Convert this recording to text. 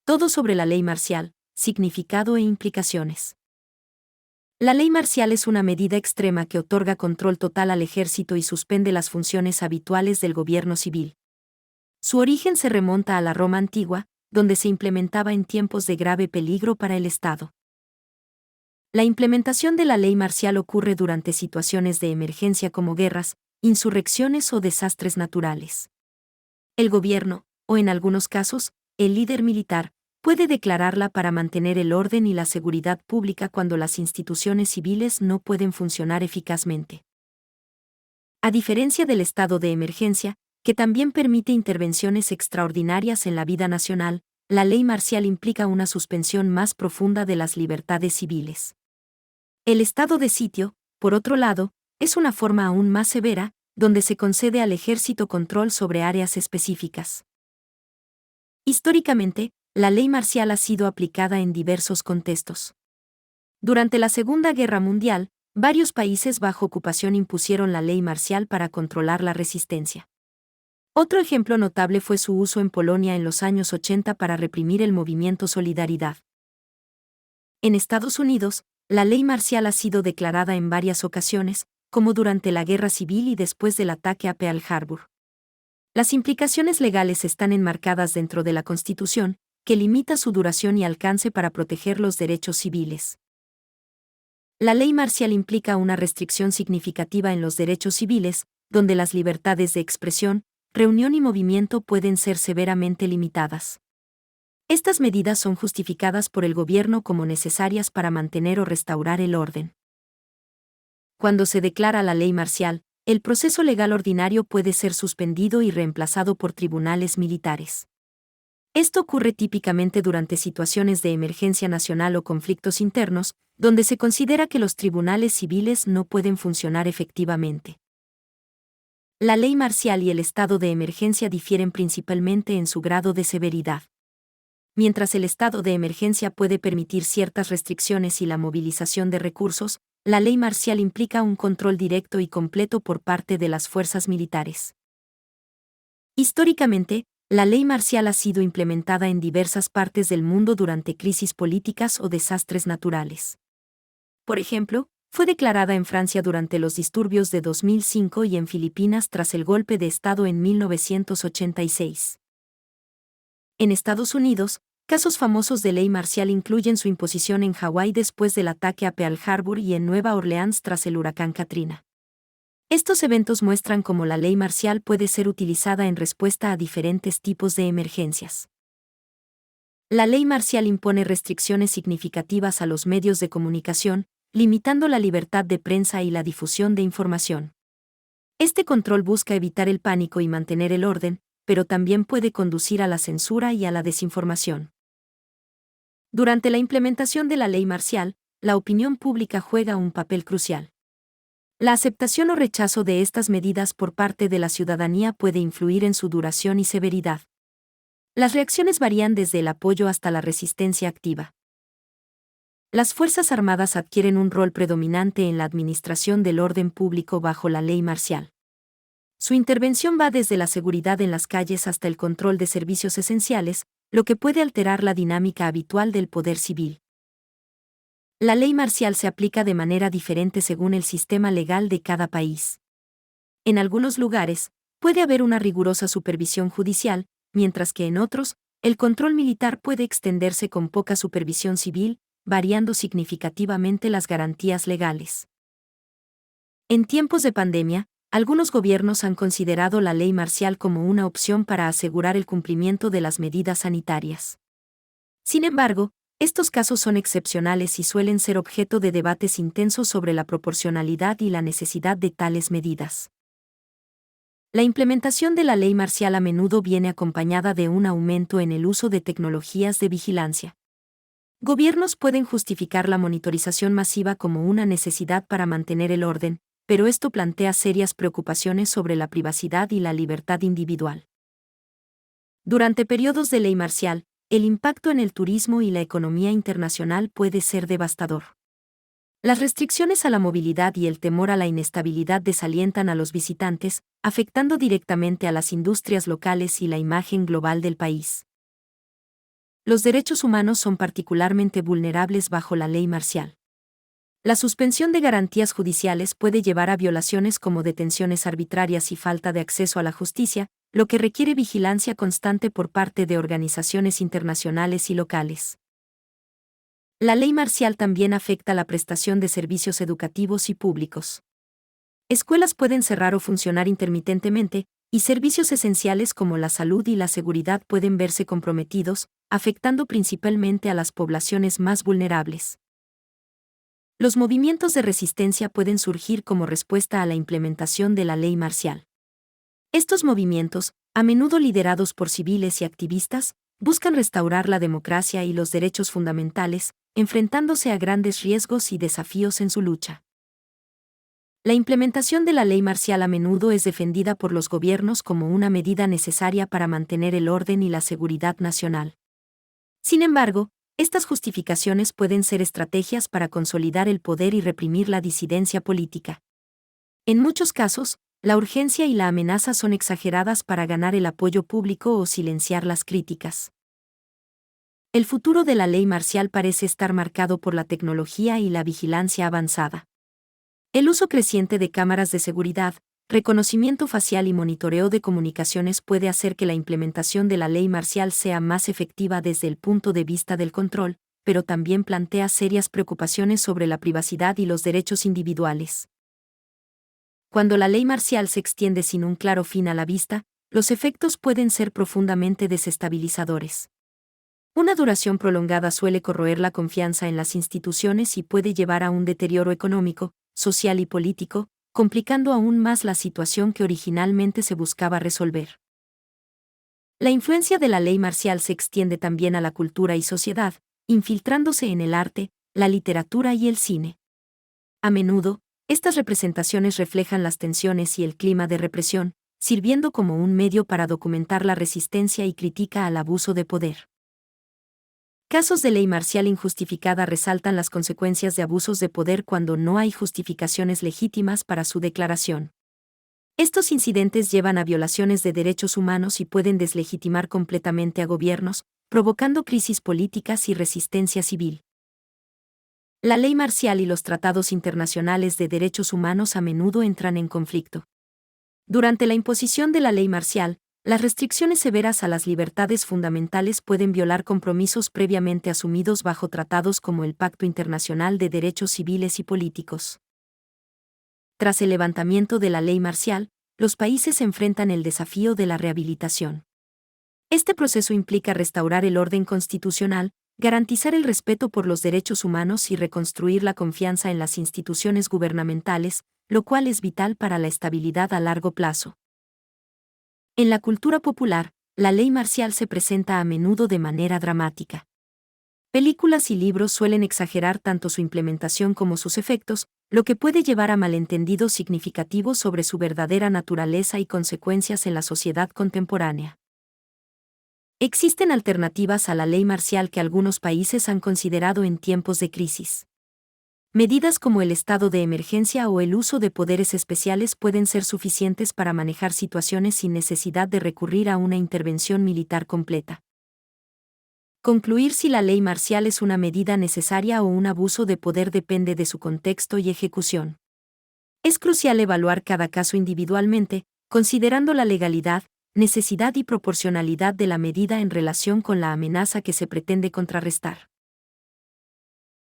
Todo sobre la ley marcial, significado e implicaciones. La ley marcial es una medida extrema que otorga control total al ejército y suspende las funciones habituales del gobierno civil. Su origen se remonta a la Roma antigua, donde se implementaba en tiempos de grave peligro para el Estado. La implementación de la ley marcial ocurre durante situaciones de emergencia como guerras, insurrecciones o desastres naturales. El gobierno, o en algunos casos, el líder militar, puede declararla para mantener el orden y la seguridad pública cuando las instituciones civiles no pueden funcionar eficazmente. A diferencia del estado de emergencia, que también permite intervenciones extraordinarias en la vida nacional, la ley marcial implica una suspensión más profunda de las libertades civiles. El estado de sitio, por otro lado, es una forma aún más severa, donde se concede al ejército control sobre áreas específicas. Históricamente, la ley marcial ha sido aplicada en diversos contextos. Durante la Segunda Guerra Mundial, varios países bajo ocupación impusieron la ley marcial para controlar la resistencia. Otro ejemplo notable fue su uso en Polonia en los años 80 para reprimir el movimiento Solidaridad. En Estados Unidos, la ley marcial ha sido declarada en varias ocasiones, como durante la Guerra Civil y después del ataque a Pearl Harbor. Las implicaciones legales están enmarcadas dentro de la Constitución, que limita su duración y alcance para proteger los derechos civiles. La ley marcial implica una restricción significativa en los derechos civiles, donde las libertades de expresión, reunión y movimiento pueden ser severamente limitadas. Estas medidas son justificadas por el gobierno como necesarias para mantener o restaurar el orden. Cuando se declara la ley marcial, el proceso legal ordinario puede ser suspendido y reemplazado por tribunales militares. Esto ocurre típicamente durante situaciones de emergencia nacional o conflictos internos, donde se considera que los tribunales civiles no pueden funcionar efectivamente. La ley marcial y el estado de emergencia difieren principalmente en su grado de severidad. Mientras el estado de emergencia puede permitir ciertas restricciones y la movilización de recursos, la ley marcial implica un control directo y completo por parte de las fuerzas militares. Históricamente, la ley marcial ha sido implementada en diversas partes del mundo durante crisis políticas o desastres naturales. Por ejemplo, fue declarada en Francia durante los disturbios de 2005 y en Filipinas tras el golpe de Estado en 1986. En Estados Unidos, casos famosos de ley marcial incluyen su imposición en Hawái después del ataque a Pearl Harbor y en Nueva Orleans tras el huracán Katrina. Estos eventos muestran cómo la ley marcial puede ser utilizada en respuesta a diferentes tipos de emergencias. La ley marcial impone restricciones significativas a los medios de comunicación, limitando la libertad de prensa y la difusión de información. Este control busca evitar el pánico y mantener el orden, pero también puede conducir a la censura y a la desinformación. Durante la implementación de la ley marcial, la opinión pública juega un papel crucial. La aceptación o rechazo de estas medidas por parte de la ciudadanía puede influir en su duración y severidad. Las reacciones varían desde el apoyo hasta la resistencia activa. Las Fuerzas Armadas adquieren un rol predominante en la administración del orden público bajo la ley marcial. Su intervención va desde la seguridad en las calles hasta el control de servicios esenciales, lo que puede alterar la dinámica habitual del poder civil. La ley marcial se aplica de manera diferente según el sistema legal de cada país. En algunos lugares, puede haber una rigurosa supervisión judicial, mientras que en otros, el control militar puede extenderse con poca supervisión civil, variando significativamente las garantías legales. En tiempos de pandemia, algunos gobiernos han considerado la ley marcial como una opción para asegurar el cumplimiento de las medidas sanitarias. Sin embargo, estos casos son excepcionales y suelen ser objeto de debates intensos sobre la proporcionalidad y la necesidad de tales medidas. La implementación de la ley marcial a menudo viene acompañada de un aumento en el uso de tecnologías de vigilancia. Gobiernos pueden justificar la monitorización masiva como una necesidad para mantener el orden, pero esto plantea serias preocupaciones sobre la privacidad y la libertad individual. Durante periodos de ley marcial, el impacto en el turismo y la economía internacional puede ser devastador. Las restricciones a la movilidad y el temor a la inestabilidad desalientan a los visitantes, afectando directamente a las industrias locales y la imagen global del país. los derechos humanos son particularmente vulnerables bajo la ley marcial. La suspensión de garantías judiciales puede llevar a violaciones como detenciones arbitrarias y falta de acceso a la justicia, lo que requiere vigilancia constante por parte de organizaciones internacionales y locales. La ley marcial también afecta la prestación de servicios educativos y públicos. Escuelas pueden cerrar o funcionar intermitentemente, y servicios esenciales como la salud y la seguridad pueden verse comprometidos, afectando principalmente a las poblaciones más vulnerables. Los movimientos de resistencia pueden surgir como respuesta a la implementación de la ley marcial. Estos movimientos, a menudo liderados por civiles y activistas, buscan restaurar la democracia y los derechos fundamentales, enfrentándose a grandes riesgos y desafíos en su lucha. La implementación de la ley marcial a menudo es defendida por los gobiernos como una medida necesaria para mantener el orden y la seguridad nacional. Sin embargo, estas justificaciones pueden ser estrategias para consolidar el poder y reprimir la disidencia política. En muchos casos, la urgencia y la amenaza son exageradas para ganar el apoyo público o silenciar las críticas. El futuro de la ley marcial parece estar marcado por la tecnología y la vigilancia avanzada. El uso creciente de cámaras de seguridad, reconocimiento facial y monitoreo de comunicaciones puede hacer que la implementación de la ley marcial sea más efectiva desde el punto de vista del control, pero también plantea serias preocupaciones sobre la privacidad y los derechos individuales. Cuando la ley marcial se extiende sin un claro fin a la vista, los efectos pueden ser profundamente desestabilizadores. Una duración prolongada suele corroer la confianza en las instituciones y puede llevar a un deterioro económico, social y político, complicando aún más la situación que originalmente se buscaba resolver. La influencia de la ley marcial se extiende también a la cultura y sociedad, infiltrándose en el arte, la literatura y el cine. A menudo, estas representaciones reflejan las tensiones y el clima de represión, sirviendo como un medio para documentar la resistencia y crítica al abuso de poder. Casos de ley marcial injustificada resaltan las consecuencias de abusos de poder cuando no hay justificaciones legítimas para su declaración. Estos incidentes llevan a violaciones de derechos humanos y pueden deslegitimar completamente a gobiernos, provocando crisis políticas y resistencia civil. La ley marcial y los tratados internacionales de derechos humanos a menudo entran en conflicto. Durante la imposición de la ley marcial, las restricciones severas a las libertades fundamentales pueden violar compromisos previamente asumidos bajo tratados como el Pacto Internacional de Derechos Civiles y Políticos. Tras el levantamiento de la ley marcial, los países enfrentan el desafío de la rehabilitación. Este proceso implica restaurar el orden constitucional, garantizar el respeto por los derechos humanos y reconstruir la confianza en las instituciones gubernamentales, lo cual es vital para la estabilidad a largo plazo. En la cultura popular, la ley marcial se presenta a menudo de manera dramática. Películas y libros suelen exagerar tanto su implementación como sus efectos, lo que puede llevar a malentendidos significativos sobre su verdadera naturaleza y consecuencias en la sociedad contemporánea. Existen alternativas a la ley marcial que algunos países han considerado en tiempos de crisis. Medidas como el estado de emergencia o el uso de poderes especiales pueden ser suficientes para manejar situaciones sin necesidad de recurrir a una intervención militar completa. Concluir si la ley marcial es una medida necesaria o un abuso de poder depende de su contexto y ejecución. Es crucial evaluar cada caso individualmente, considerando la legalidad, necesidad y proporcionalidad de la medida en relación con la amenaza que se pretende contrarrestar.